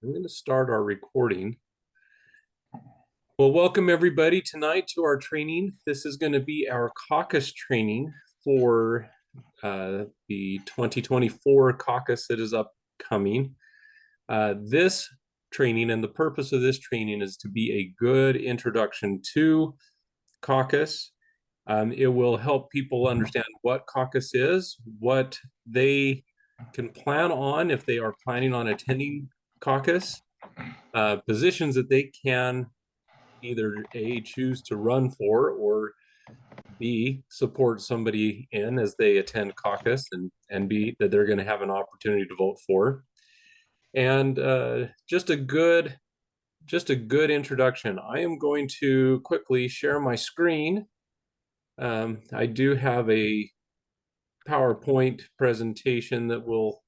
I'm going to start our recording. Well, welcome everybody tonight to our training. This is going to be our caucus training for the 2024 caucus that is upcoming. This training and the purpose of this training is to be a good introduction to caucus. It will help people understand what caucus is, what they can plan on if they are planning on attending caucus, positions that they can either A, choose to run for, or B, support somebody in as they attend caucus, and B, that they're going to have an opportunity to vote for. And just a good introduction. I am going to quickly share my screen. I do have a PowerPoint presentation that will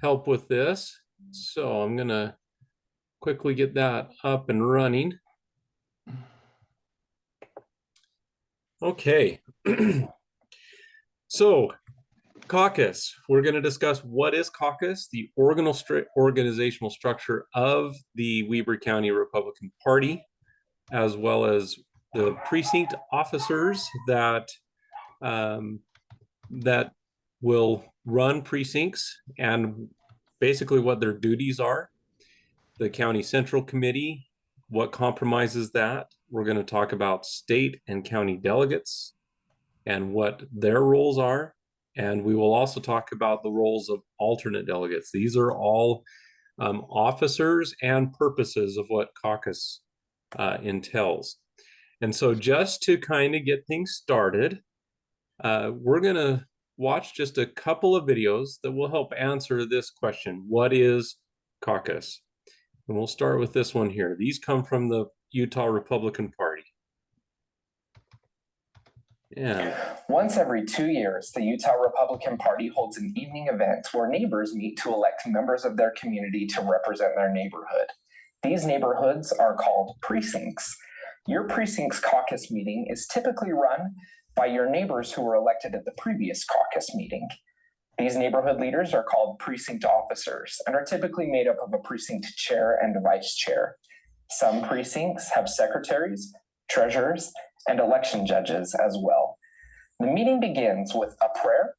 help with this. So I'm going to quickly get that up and running. Okay. So caucus, we're going to discuss what is caucus, the organizational structure of the Weber County Republican Party, as well as the precinct officers that will run precincts and basically what their duties are. The County Central Committee, what compromises that. We're going to talk about state and county delegates and what their roles are. And we will also talk about the roles of alternate delegates. These are all officers and purposes of what caucus entails. And so just to kind of get things started, we're going to watch just a couple of videos that will help answer this question. What is caucus? And we'll start with this one here. These come from the Utah Republican Party. Yeah. Once every 2 years, the Utah Republican Party holds an evening event where neighbors meet to elect members of their community to represent their neighborhood. These neighborhoods are called precincts. Your precinct's caucus meeting is typically run by your neighbors who were elected at the previous caucus meeting. These neighborhood leaders are called precinct officers and are typically made up of a precinct chair and vice chair. Some precincts have secretaries, treasurers, and election judges as well. The meeting begins with a prayer,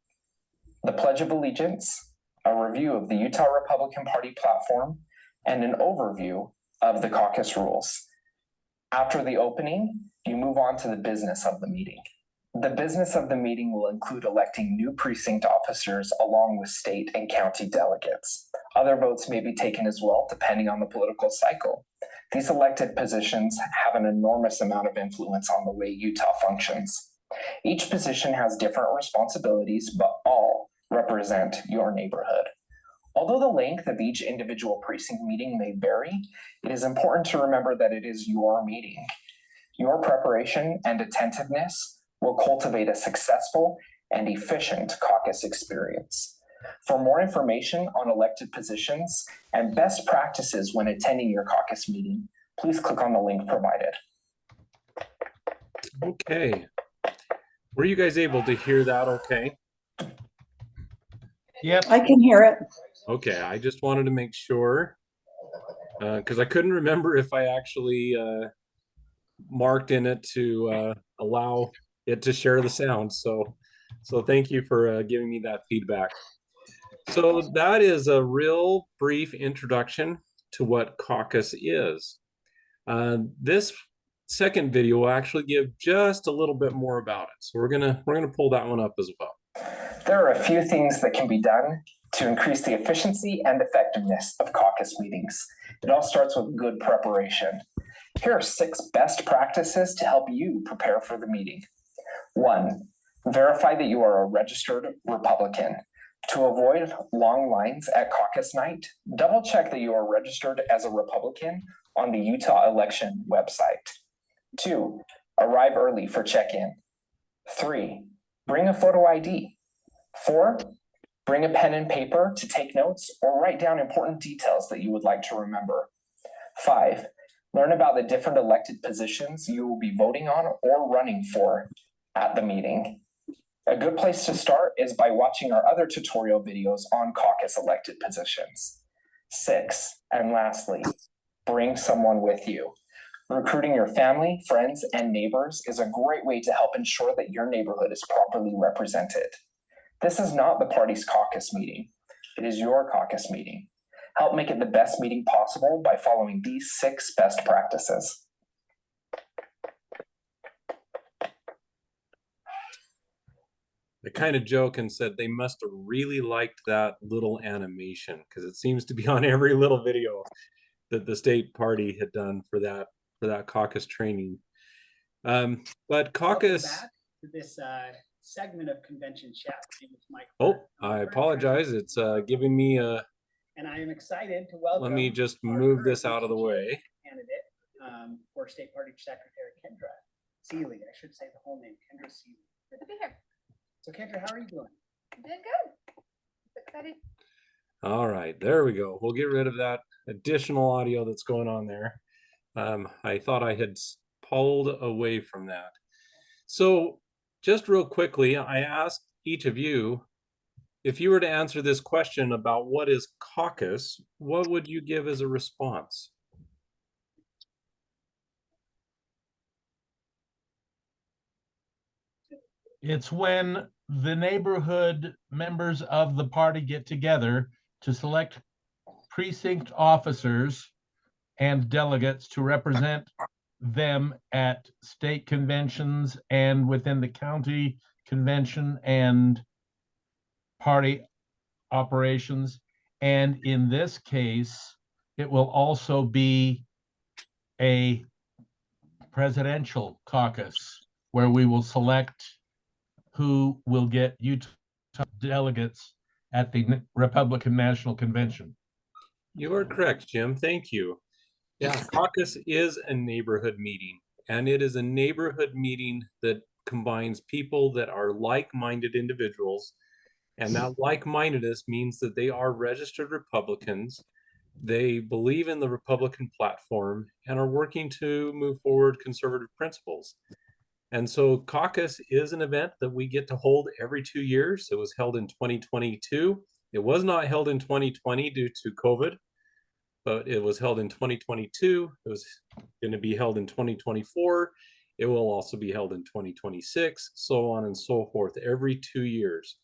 the Pledge of Allegiance, a review of the Utah Republican Party platform, and an overview of the caucus rules. After the opening, you move on to the business of the meeting. The business of the meeting will include electing new precinct officers along with state and county delegates. Other votes may be taken as well, depending on the political cycle. These elected positions have an enormous amount of influence on the way Utah functions. Each position has different responsibilities, but all represent your neighborhood. Although the length of each individual precinct meeting may vary, it is important to remember that it is your meeting. Your preparation and attentiveness will cultivate a successful and efficient caucus experience. For more information on elected positions and best practices when attending your caucus meeting, please click on the link provided. Okay. Were you guys able to hear that okay? Yep. I can hear it. Okay, I just wanted to make sure because I couldn't remember if I actually marked in it to allow it to share the sound. So thank you for giving me that feedback. So that is a real brief introduction to what caucus is. This second video will actually give just a little bit more about it. So we're gonna pull that one up as well. There are a few things that can be done to increase the efficiency and effectiveness of caucus meetings. It all starts with good preparation. Here are 6 best practices to help you prepare for the meeting. 1, verify that you are a registered Republican. To avoid long lines at caucus night, double check that you are registered as a Republican on the Utah election website. 2, arrive early for check-in. 3, bring a photo ID. 4, bring a pen and paper to take notes or write down important details that you would like to remember. 5, learn about the different elected positions you will be voting on or running for at the meeting. A good place to start is by watching our other tutorial videos on caucus elected positions. 6, and lastly, bring someone with you. Recruiting your family, friends, and neighbors is a great way to help ensure that your neighborhood is properly represented. This is not the party's caucus meeting. It is your caucus meeting. Help make it the best meeting possible by following these 6 best practices. I kind of joke and said they must have really liked that little animation because it seems to be on every little video that the state party had done for that caucus training. But caucus. Welcome back to this segment of convention chat. Oh, I apologize. It's giving me a. And I am excited to welcome. Let me just move this out of the way. Candidate for State Party Secretary Kendra Seeley. I should say the whole name, Kendra Seeley. Good to be here. So Kendra, how are you doing? I'm doing good. Excited. All right, there we go. We'll get rid of that additional audio that's going on there. I thought I had pulled away from that. So just real quickly, I asked each of you, if you were to answer this question about what is caucus, what would you give as a response? It's when the neighborhood members of the party get together to select precinct officers and delegates to represent them at state conventions and within the county convention and party operations. And in this case, it will also be a presidential caucus where we will select who will get Utah delegates at the Republican National Convention. You are correct, Jim. Thank you. Yeah, caucus is a neighborhood meeting, and it is a neighborhood meeting that combines people that are like-minded individuals, and that like-mindedness means that they are registered Republicans. They believe in the Republican platform and are working to move forward conservative principles. And so caucus is an event that we get to hold every 2 years. It was held in 2022. It was not held in 2020 due to COVID, but it was held in 2022. It was going to be held in 2024. It will also be held in 2026, so on and so forth, every 2 years.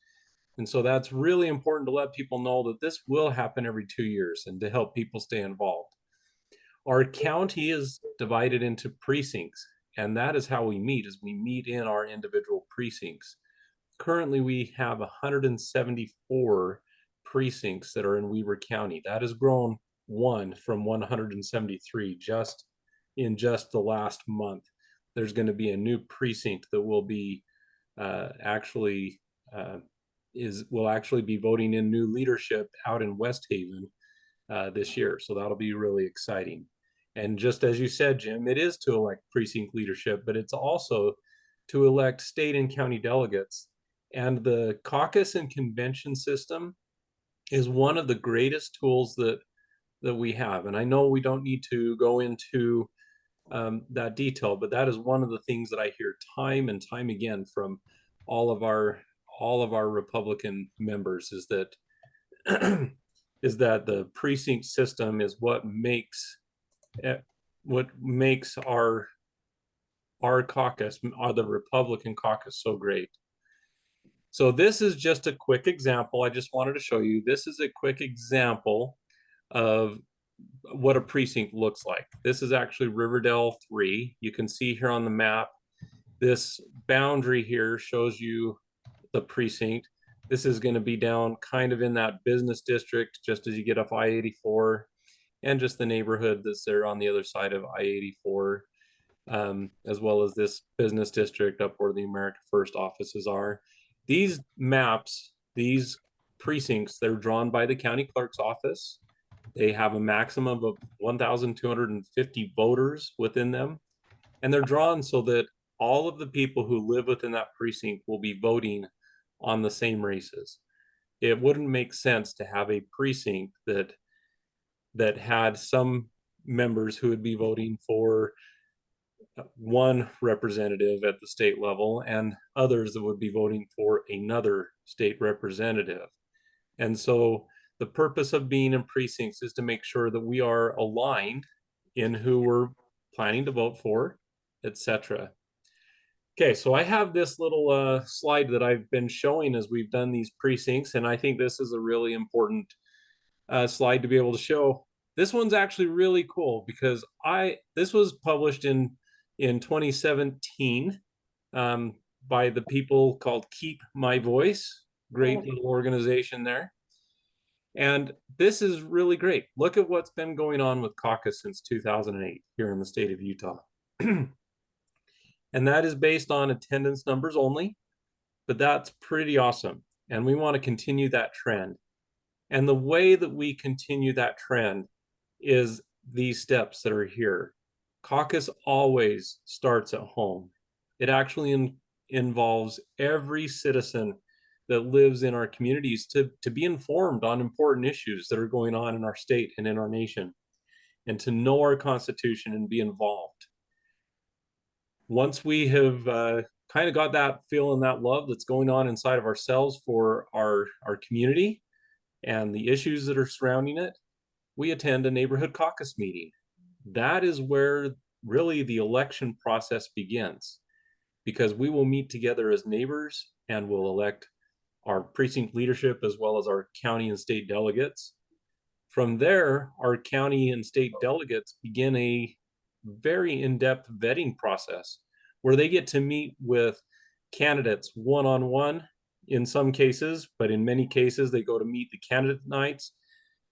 And so that's really important to let people know that this will happen every 2 years and to help people stay involved. Our county is divided into precincts, and that is how we meet, is we meet in our individual precincts. Currently, we have 174 precincts that are in Weber County. That has grown one from 173 just in the last month. There's going to be a new precinct that will be will actually be voting in new leadership out in West Haven this year. So that'll be really exciting. And just as you said, Jim, it is to elect precinct leadership, but it's also to elect state and county delegates. And the caucus and convention system is one of the greatest tools that we have. And I know we don't need to go into that detail, but that is one of the things that I hear time and time again from all of our Republican members is that the precinct system is what makes our caucus, the Republican caucus, so great. So this is just a quick example. I just wanted to show you, this is a quick example of what a precinct looks like. This is actually Riverdale 3. You can see here on the map, this boundary here shows you the precinct. This is going to be down kind of in that business district, just as you get off I-84, and just the neighborhood that's there on the other side of I-84, as well as this business district up where the America First offices are. These maps, these precincts, they're drawn by the county clerk's office. They have a maximum of 1,250 voters within them, and they're drawn so that all of the people who live within that precinct will be voting on the same races. It wouldn't make sense to have a precinct that had some members who would be voting for one representative at the state level and others that would be voting for another state representative. And so the purpose of being in precincts is to make sure that we are aligned in who we're planning to vote for, etc. Okay, so I have this little slide that I've been showing as we've done these precincts, and I think this is a really important slide to be able to show. This one's actually really cool because this was published in 2017 by the people called Keep My Voice. Great little organization there. And this is really great. Look at what's been going on with Caucus since 2008 here in the state of Utah. And that is based on attendance numbers only, but that's pretty awesome. And we want to continue that trend. And the way that we continue that trend is these steps that are here. Caucus always starts at home. It actually involves every citizen that lives in our communities to be informed on important issues that are going on in our state and in our nation, and to know our Constitution and be involved. Once we have kind of got that feel and that love that's going on inside of ourselves for our community and the issues that are surrounding it, we attend a neighborhood caucus meeting. That is where really the election process begins, because we will meet together as neighbors and we'll elect our precinct leadership as well as our county and state delegates. From there, our county and state delegates begin a very in-depth vetting process where they get to meet with candidates one-on-one in some cases, but in many cases they go to meet the candidate nights,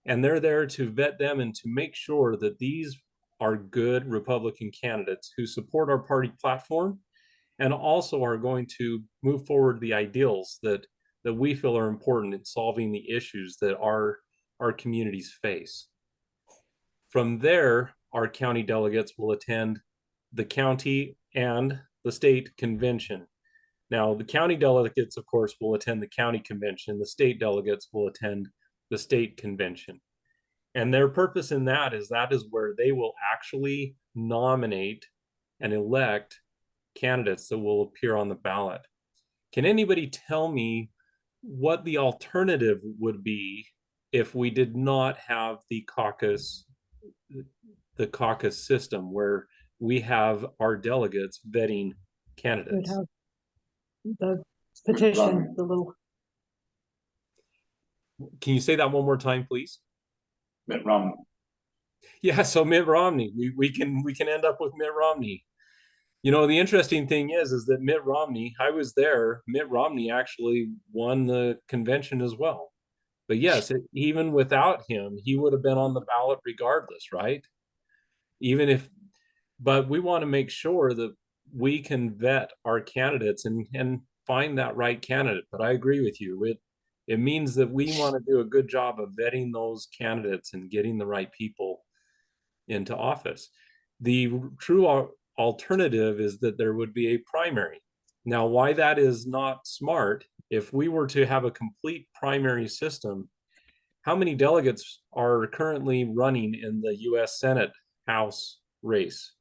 and they're there to vet them and to make sure that these are good Republican candidates who support our party platform and also are going to move forward the ideals that we feel are important in solving the issues that our communities face. From there, our county delegates will attend the county and the state convention. Now, the county delegates, of course, will attend the county convention. The state delegates will attend the state convention. And their purpose in that is where they will actually nominate and elect candidates that will appear on the ballot. Can anybody tell me what the alternative would be if we did not have the caucus system where we have our delegates vetting candidates? The petition, the little. Can you say that one more time, please? Mitt Romney. Yeah, so Mitt Romney, we can end up with Mitt Romney. You know, the interesting thing is that Mitt Romney, I was there, Mitt Romney actually won the convention as well. But yes, even without him, he would have been on the ballot regardless, right? But we want to make sure that we can vet our candidates and find that right candidate. But I agree with you. It means that we want to do a good job of vetting those candidates and getting the right people into office. The true alternative is that there would be a primary. Now, why that is not smart, if we were to have a complete primary system, how many delegates are currently running in the US Senate House race?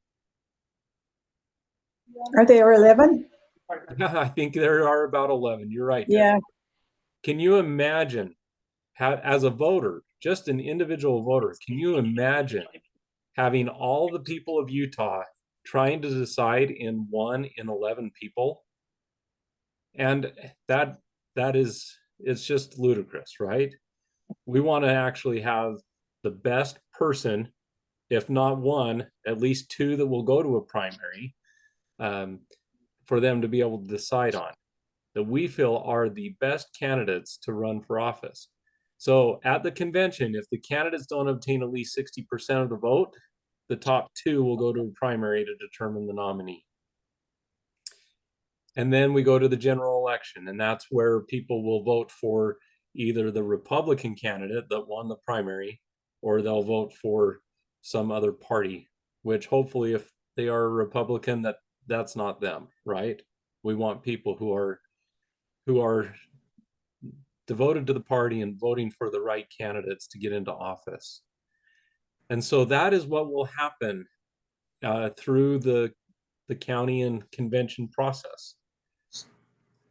Are there 11? I think there are about 11. You're right. Yeah. Debbie. Can you imagine how, as a voter, just an individual voter, can you imagine having all the people of Utah trying to decide in 11 people? And it's just ludicrous, right? We want to actually have the best person, if not one, at least two that will go to a primary, for them to be able to decide on, that we feel are the best candidates to run for office. So at the convention, if the candidates don't obtain at least 60% of the vote, the top two will go to a primary to determine the nominee. And then we go to the general election, and that's where people will vote for either the Republican candidate that won the primary, or they'll vote for some other party, which hopefully if they are a Republican, that's not them, right? We want people who are devoted to the party and voting for the right candidates to get into office. And so that is what will happen through the county and convention process.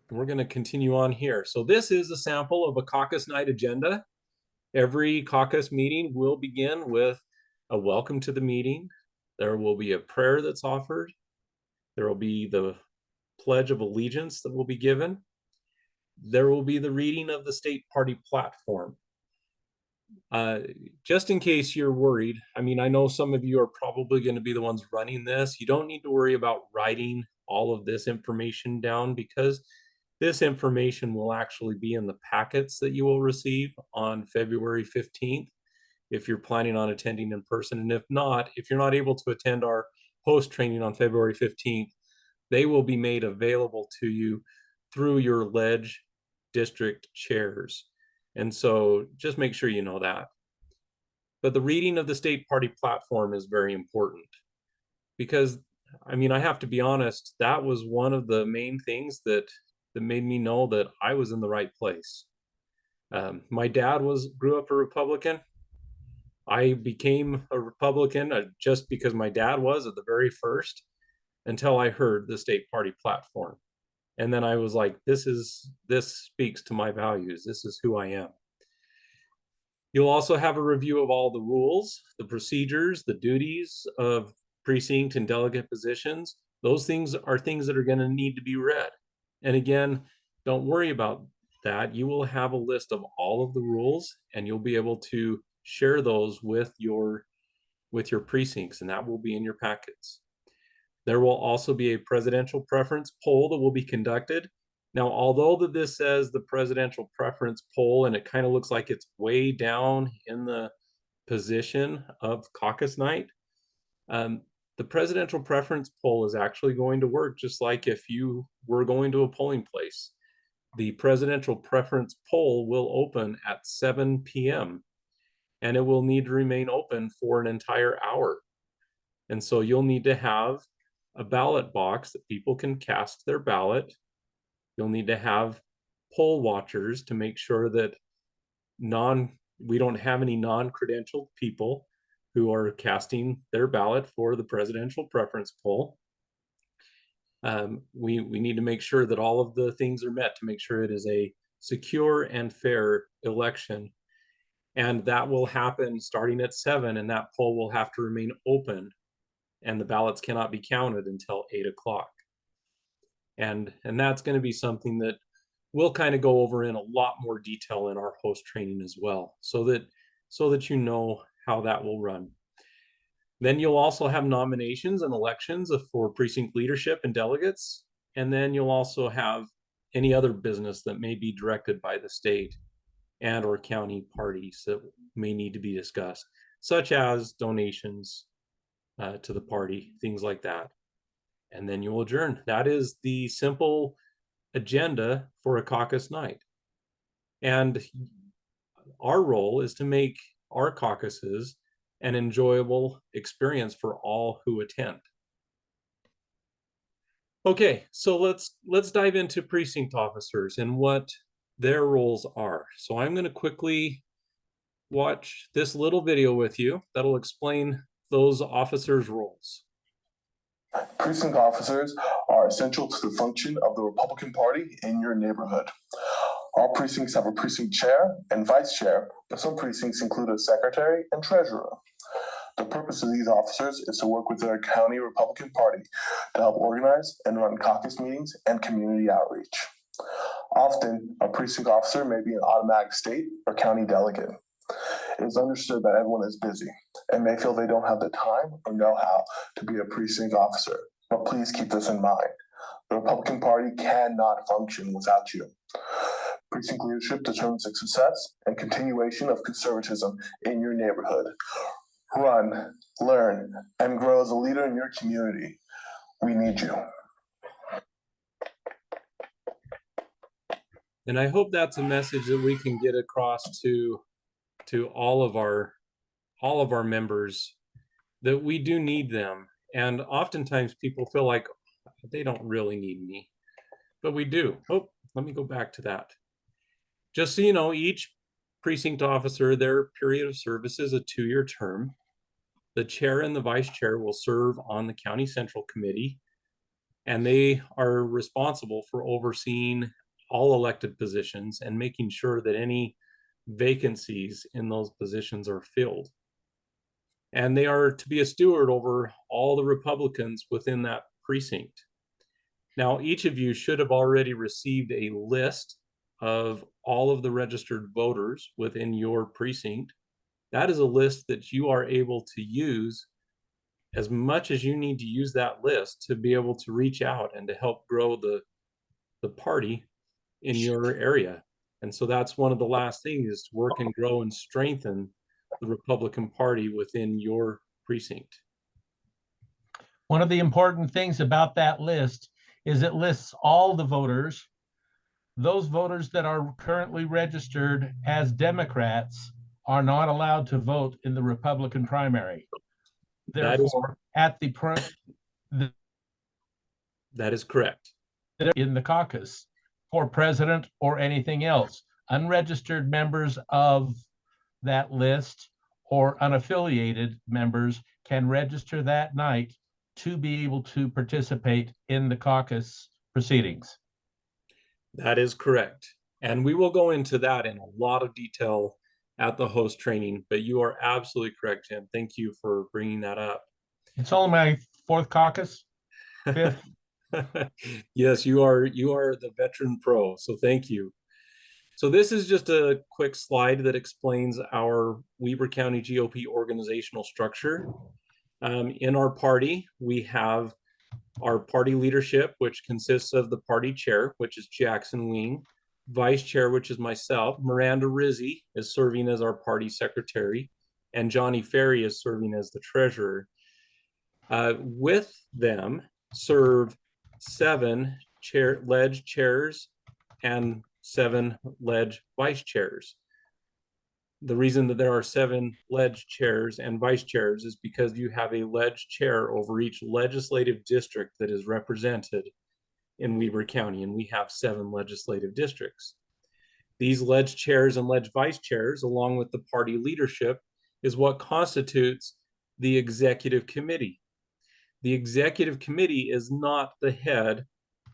And we're going to continue on here. So this is a sample of a caucus night agenda. Every caucus meeting will begin with a welcome to the meeting. There will be a prayer that's offered. There will be the Pledge of Allegiance that will be given. There will be the reading of the state party platform. Just in case you're worried, I mean, I know some of you are probably going to be the ones running this. You don't need to worry about writing all of this information down, because this information will actually be in the packets that you will receive on February 15th if you're planning on attending in person. And if not, if you're not able to attend our host training on February 15th, they will be made available to you through your ledge district chairs. And so just make sure you know that. But the reading of the state party platform is very important, because, I mean, I have to be honest, that was one of the main things that made me know that I was in the right place. My dad grew up a Republican. I became a Republican just because my dad was at the very first, until I heard the state party platform. And then I was like, this speaks to my values. This is who I am. You'll also have a review of all the rules, the procedures, the duties of precinct and delegate positions. Those things are things that are going to need to be read. And again, don't worry about that. You will have a list of all of the rules, and you'll be able to share those with your precincts, and that will be in your packets. There will also be a presidential preference poll that will be conducted. Now, although this says the presidential preference poll, and it kind of looks like it's way down in the position of caucus night, the presidential preference poll is actually going to work just like if you were going to a polling place. The presidential preference poll will open at 7 p.m. and it will need to remain open for an entire hour. And so you'll need to have a ballot box that people can cast their ballot. You'll need to have poll watchers to make sure that we don't have any non-credentialed people who are casting their ballot for the presidential preference poll. We need to make sure that all of the things are met to make sure it is a secure and fair election. And that will happen starting at 7, and that poll will have to remain open, and the ballots cannot be counted until 8 o'clock. And that's going to be something that we'll kind of go over in a lot more detail in our host training as well, so that you know how that will run. Then you'll also have nominations and elections for precinct leadership and delegates. And then you'll also have any other business that may be directed by the state and or county parties that may need to be discussed, such as donations to the party, things like that. And then you'll adjourn. That is the simple agenda for a caucus night. And our role is to make our caucuses an enjoyable experience for all who attend. Okay, so let's dive into precinct officers and what their roles are. So I'm going to quickly watch this little video with you that'll explain those officers' roles. Precinct officers are essential to the function of the Republican Party in your neighborhood. All precincts have a precinct chair and vice chair, but some precincts include a secretary and treasurer. The purpose of these officers is to work with their county Republican Party to help organize and run caucus meetings and community outreach. Often, a precinct officer may be an automatic state or county delegate. It is understood that everyone is busy and may feel they don't have the time or know-how to be a precinct officer, but please keep this in mind. The Republican Party cannot function without you. Precinct leadership determines the success and continuation of conservatism in your neighborhood. Run, learn, and grow as a leader in your community. We need you. And I hope that's a message that we can get across to all of our members, that we do need them. And oftentimes people feel like they don't really need me, but we do. Oh, let me go back to that. Just so you know, each precinct officer, their period of service is a 2-year term. The chair and the vice chair will serve on the county central committee, and they are responsible for overseeing all elected positions and making sure that any vacancies in those positions are filled. And they are to be a steward over all the Republicans within that precinct. Now, each of you should have already received a list of all of the registered voters within your precinct. That is a list that you are able to use as much as you need to use that list to be able to reach out and to help grow the party in your area. And so that's one of the last things, is to work and grow and strengthen the Republican Party within your precinct. One of the important things about that list is it lists all the voters. Those voters that are currently registered as Democrats are not allowed to vote in the Republican primary. Therefore, that is correct. In the caucus for president or anything else, unregistered members of that list or unaffiliated members can register that night to be able to participate in the caucus proceedings. That is correct. And we will go into that in a lot of detail at the host training, but you are absolutely correct, Jim. Thank you for bringing that up. It's only my fourth caucus, fifth. Yes, you are the veteran pro, so thank you. So this is just a quick slide that explains our Weber County GOP organizational structure. In our party, we have our party leadership, which consists of the party chair, which is Jackson Wing, vice chair, which is myself. Miranda Rizzi is serving as our party secretary, and Johnny Ferry is serving as the treasurer. With them serve 7 ledge chairs and 7 ledge vice chairs. The reason that there are 7 ledge chairs and vice chairs is because you have a ledge chair over each legislative district that is represented in Weber County, and we have 7 legislative districts. These ledge chairs and ledge vice chairs, along with the party leadership, is what constitutes the executive committee. The executive committee is not the head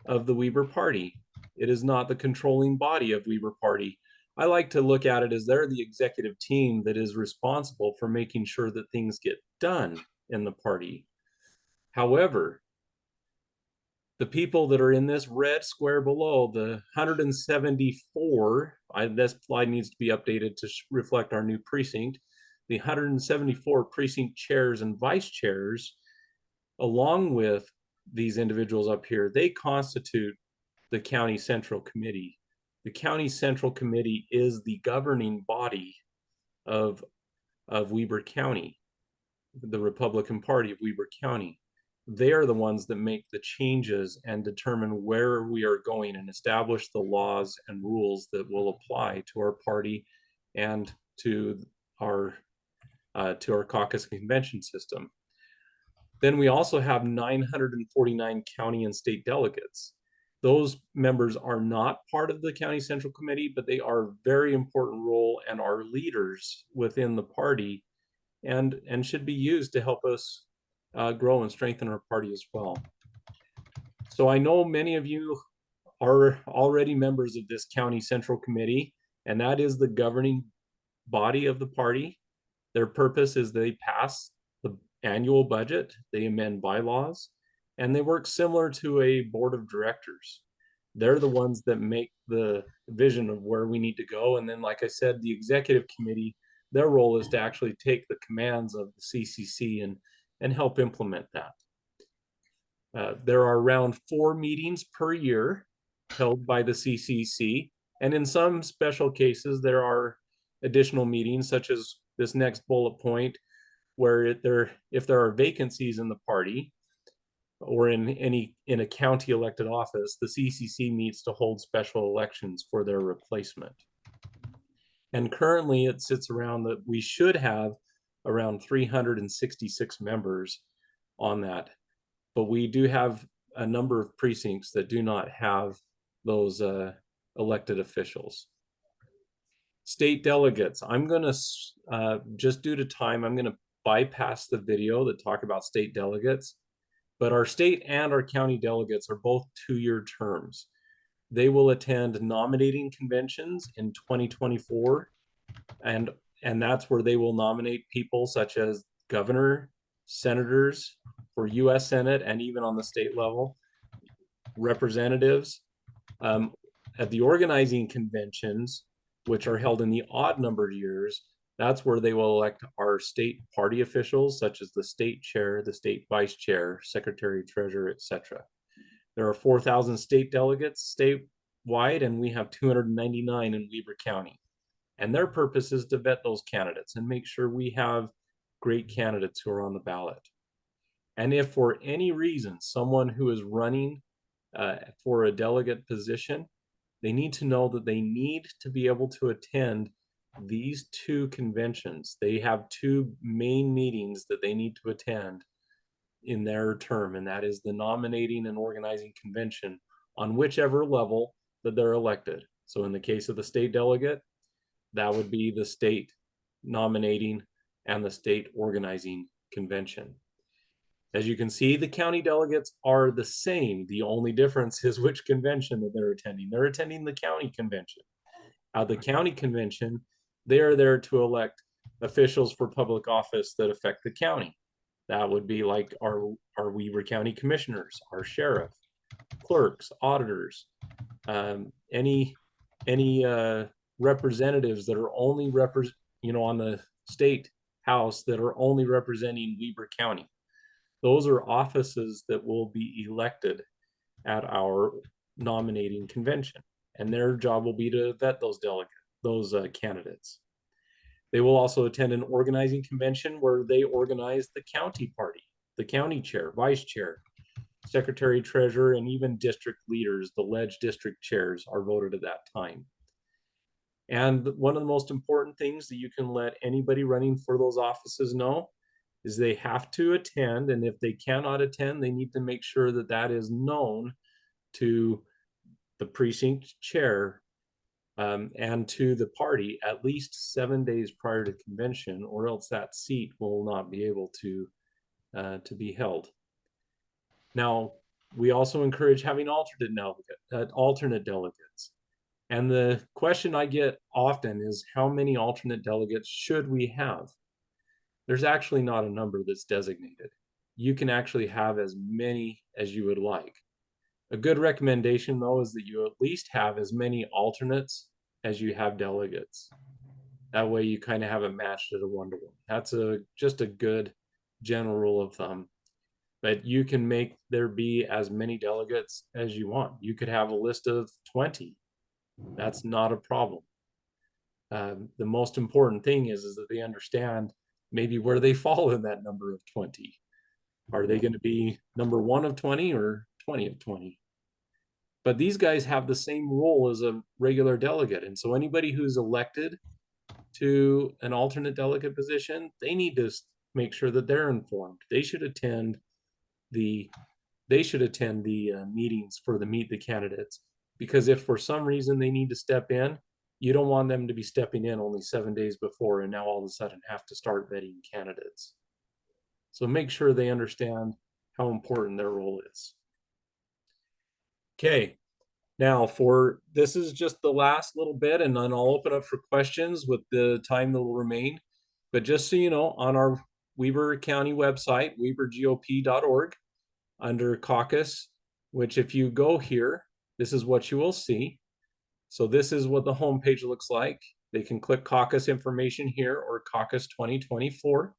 of the Weber Party. It is not the controlling body of Weber Party. I like to look at it as they're the executive team that is responsible for making sure that things get done in the party. However, the people that are in this red square below, the 174, this slide needs to be updated to reflect our new precinct, the 174 precinct chairs and vice chairs, along with these individuals up here, they constitute the County Central Committee. The County Central Committee is the governing body of Weber County, the Republican Party of Weber County. They are the ones that make the changes and determine where we are going and establish the laws and rules that will apply to our party and to our caucus convention system. Then we also have 949 county and state delegates. Those members are not part of the County Central Committee, but they are a very important role and are leaders within the party and should be used to help us grow and strengthen our party as well. So I know many of you are already members of this County Central Committee, and that is the governing body of the party. Their purpose is they pass the annual budget, they amend bylaws, and they work similar to a board of directors. They're the ones that make the vision of where we need to go. And then, like I said, the executive committee, their role is to actually take the commands of the CCC and help implement that. There are around 4 meetings per year held by the CCC. And in some special cases, there are additional meetings, such as this next bullet point, where if there are vacancies in the party, or in a county elected office, the CCC meets to hold special elections for their replacement. And currently it sits around that we should have around 366 members on that. But we do have a number of precincts that do not have those elected officials. State delegates, I'm gonna, just due to time, I'm gonna bypass the video that talk about state delegates. But our state and our county delegates are both 2-year terms. They will attend nominating conventions in 2024 And that's where they will nominate people such as governor, senators for US Senate, and even on the state level, representatives. At the organizing conventions, which are held in the odd numbered years, that's where they will elect our state party officials, such as the state chair, the state vice chair, secretary, treasurer, etc. There are 4,000 state delegates statewide, and we have 299 in Weber County. And their purpose is to vet those candidates and make sure we have great candidates who are on the ballot. And if for any reason someone who is running for a delegate position, they need to know that they need to be able to attend these two conventions. They have two main meetings that they need to attend in their term, and that is the nominating and organizing convention on whichever level that they're elected. So in the case of the state delegate, that would be the state nominating and the state organizing convention. As you can see, the county delegates are the same. The only difference is which convention that they're attending. They're attending the county convention. At the county convention, they are there to elect officials for public office that affect the county. That would be like our Weber County commissioners, our sheriff, clerks, auditors, any representatives that are only on the state house that are only representing Weber County. Those are offices that will be elected at our nominating convention, and their job will be to vet those candidates. They will also attend an organizing convention where they organize the county party, the county chair, vice chair, secretary, treasurer, and even district leaders. The ledge district chairs are voted at that time. And one of the most important things that you can let anybody running for those offices know is they have to attend, and if they cannot attend, they need to make sure that that is known to the precinct chair and to the party at least 7 days prior to convention, or else that seat will not be able to be held. Now, we also encourage having alternate delegates. And the question I get often is, how many alternate delegates should we have? There's actually not a number that's designated. You can actually have as many as you would like. A good recommendation, though, is that you at least have as many alternates as you have delegates. That way you kind of have it matched at a 1-to-1. That's just a good general rule of thumb. But you can make there be as many delegates as you want. You could have a list of 20. That's not a problem. The most important thing is that they understand maybe where they fall in that number of 20. Are they going to be number 1 of 20 or 20 of 20? But these guys have the same role as a regular delegate. And so anybody who's elected to an alternate delegate position, they need to make sure that they're informed. They should attend the meetings for the Meet the Candidates, because if for some reason they need to step in, you don't want them to be stepping in only 7 days before and now all of a sudden have to start vetting candidates. So make sure they understand how important their role is. Okay, now this is just the last little bit, and then I'll open up for questions with the time that will remain. But just so you know, on our Weber County website, webergop.org, under Caucus, which if you go here, this is what you will see. So this is what the homepage looks like. They can click Caucus information here or Caucus 2024.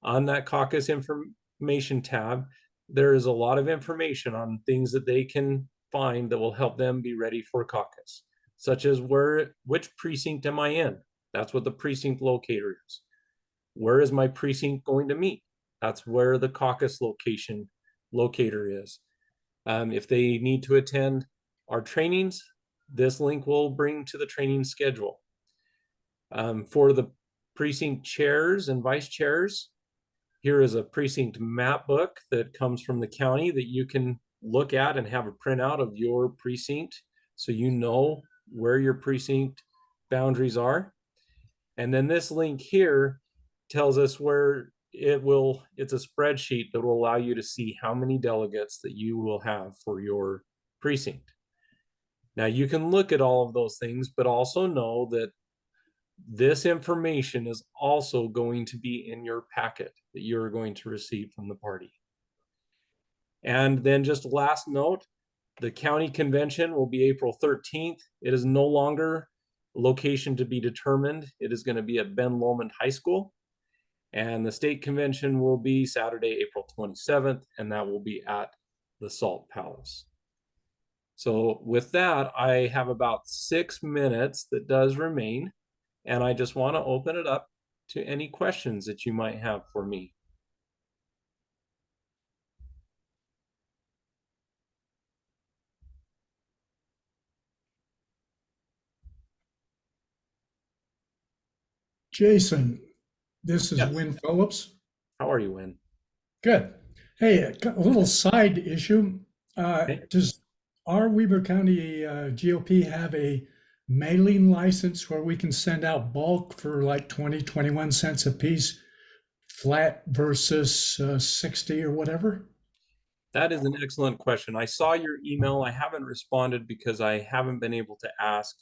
On that Caucus information tab, there is a lot of information on things that they can find that will help them be ready for caucus, such as which precinct am I in? That's what the precinct locator is. Where is my precinct going to meet? That's where the caucus locator is. If they need to attend our trainings, this link will bring to the training schedule. For the precinct chairs and vice chairs, here is a precinct map book that comes from the county that you can look at and have a printout of your precinct so you know where your precinct boundaries are. And then this link here tells us where it's a spreadsheet that will allow you to see how many delegates that you will have for your precinct. Now you can look at all of those things, but also know that This information is also going to be in your packet that you're going to receive from the party. And then just last note, the county convention will be April 13th. It is no longer location to be determined. It is going to be at Ben Lomond High School. And the state convention will be Saturday, April 27th, and that will be at the Salt Palace. So with that, I have about 6 minutes that does remain, and I just want to open it up to any questions that you might have for me. Jason, this is Yes. Win Phillips. How are you, Win? Good. Hey, a little side issue. Okay. Does our Weber County GOP have a mailing license where we can send out bulk for like 20, 21 cents a piece, flat versus 60 or whatever? That is an excellent question. I saw your email. I haven't responded because I haven't been able to ask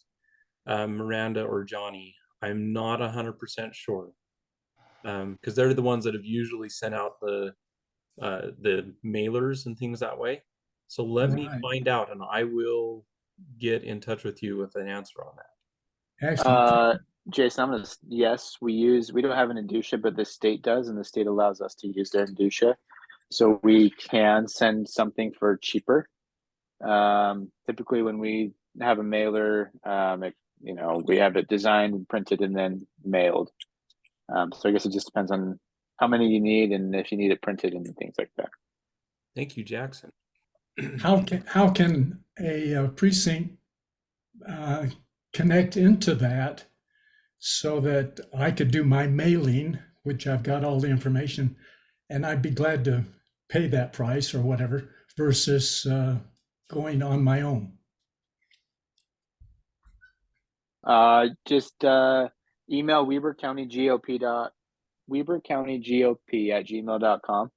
Miranda or Johnny. I'm not 100% sure because they're the ones that have usually sent out the mailers and things that way. So let me Right. find out, and I will get in touch with you with an answer on that. Excellent. Jason, I'm gonna yes, we don't have an inducia, but the state does, and the state allows us to use their inducia, so we can send something for cheaper. Typically, when we have a mailer, we have it designed, printed, and then mailed. So I guess it just depends on how many you need and if you need it printed and things like that. Thank you, Jackson. How can a precinct connect into that so that I could do my mailing, which I've got all the information, and I'd be glad to pay that price or whatever versus going on my own? Just email webercountygop@gmail.com,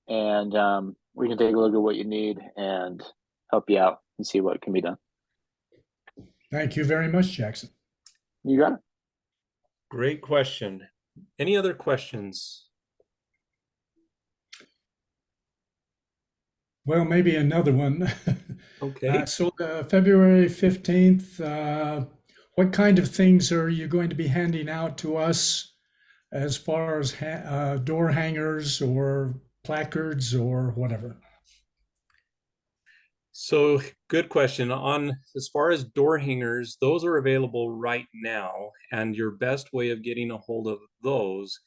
and we can take a look at what you need and help you out and see what can be done. Thank you very much, Jackson. You got it. Great question. Any other questions? Well, maybe another one. Okay. So February 15th, what kind of things are you going to be handing out to us as far as door hangers or placards or whatever? So good question. As far as door hangers, those are available right now. And your best way of getting a hold of those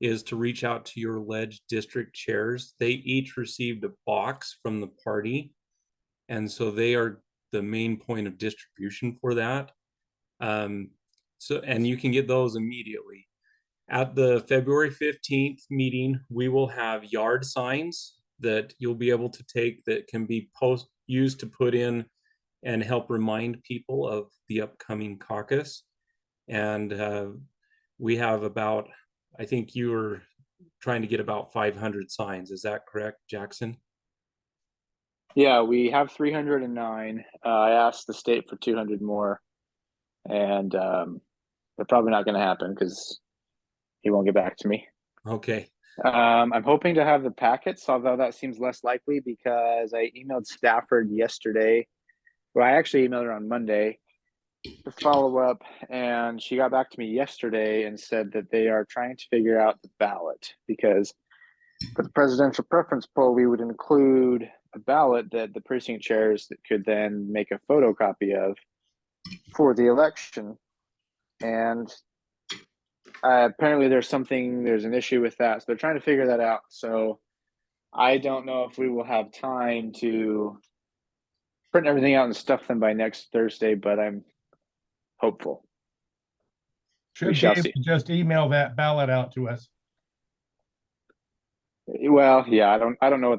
is to reach out to your ledge district chairs. They each received a box from the party. And so they are the main point of distribution for that. And you can get those immediately. At the February 15th meeting, we will have yard signs that you'll be able to take that can be used to put in and help remind people of the upcoming caucus. And we have about, I think you were trying to get about 500 signs. Is that correct, Jackson? Yeah, we have 309. I asked the state for 200 more, and they're probably not going to happen because he won't get back to me. Okay. I'm hoping to have the packets, although that seems less likely because I emailed Stafford yesterday. Well, I actually emailed her on Monday to follow up, and she got back to me yesterday and said that they are trying to figure out the ballot because for the presidential preference poll, we would include a ballot that the precinct chairs could then make a photocopy of for the election. And apparently there's an issue with that. So they're trying to figure that out. So I don't know if we will have time to print everything out and stuff them by next Thursday, but I'm hopeful. Should be able to just email that ballot out to us. Well, yeah, I don't know what